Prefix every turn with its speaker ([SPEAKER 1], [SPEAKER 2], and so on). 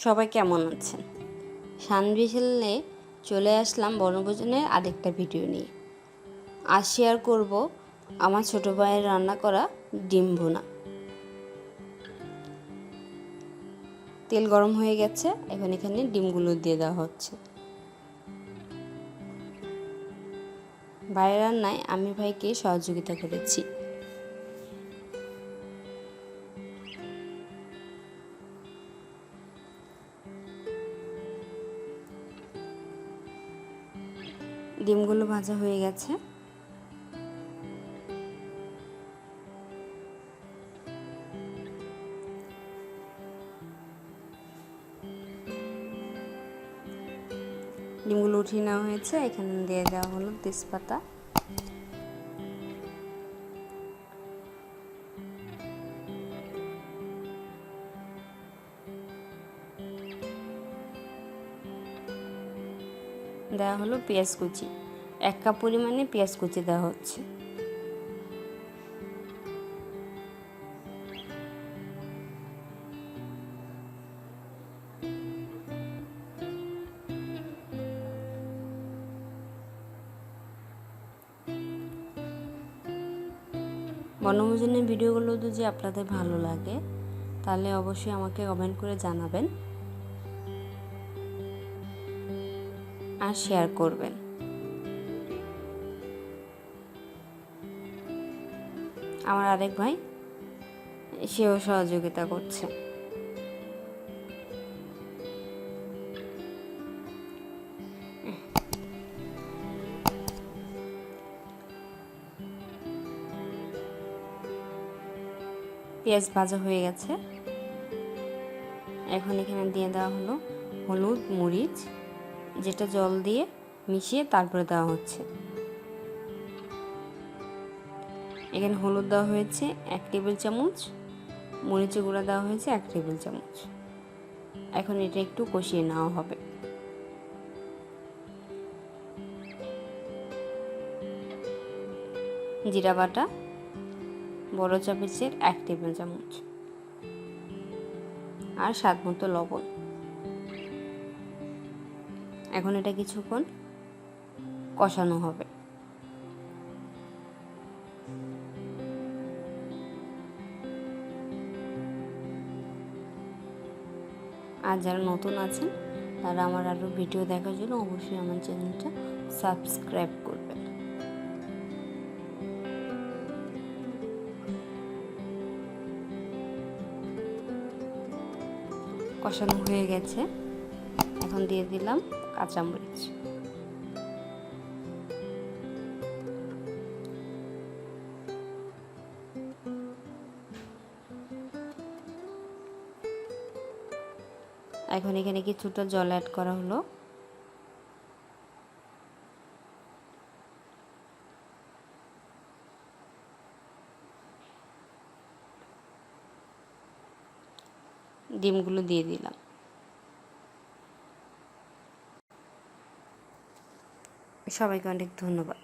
[SPEAKER 1] সবাই কেমন আছেন? শানভি চ্যানেলে চলে আসলাম বনভোজনের আরেকটা ভিডিও নিয়ে। আজ শেয়ার করব আমার ছোট ভাইয়ের রান্না করা ডিম ভুনা। তেল গরম হয়ে গেছে, এখন এখানে ডিমগুলো দিয়ে দেওয়া হচ্ছে। ভাইয়ের রান্নায় আমি ভাইকে সহযোগিতা করেছি। ডিমগুলো ভাজা হয়ে গেছে। ডিমগুলো উঠিয়ে নেওয়া হয়েছে, এখানে দিয়ে দেওয়া হলো তেজপাতা, দেওয়া হলো পেঁয়াজ কুচি। 1 কাপ পরিমাণে পেঁয়াজ কুচি দেওয়া হচ্ছে। বনভোজনের ভিডিওগুলো যদি আপনাদের ভালো লাগে তাহলে অবশ্যই আমাকে কমেন্ট করে জানাবেন আর শেয়ার করবেন। আমার আরেক ভাই সেও সহযোগিতা করছে। পেঁয়াজ ভাজা হয়ে গেছে, এখন এখানে দিয়ে দেওয়া হলো হলুদ, মরিচ, যেটা জল দিয়ে মিশিয়ে তারপরে দেওয়া হচ্ছে। এখানে হলুদ দেওয়া হয়েছে 1 টেবিল চামচ, মরিচের গুঁড়া দেওয়া হয়েছে 1 টেবিল চামচ। এখন এটা একটু কষিয়ে নেওয়া হবে। জিরা বাটা বড় চামচের 1 টেবিল চামচ, আর স্বাদ মতো লবণ। এখন এটা কিছুক্ষণ কষানো হবে। আর যারা নতুন আছেন তারা আমার আরও ভিডিও দেখার জন্য অবশ্যই আমার চ্যানেলটা সাবস্ক্রাইব করবেন। কষানো হয়ে গেছে, এখন দিয়ে দিলাম কাঁচামরিচ। এখন এখানে কিছুটা জল অ্যাড করা হলো। ডিমগুলো দিয়ে দিলাম। সবাইকে অনেক ধন্যবাদ।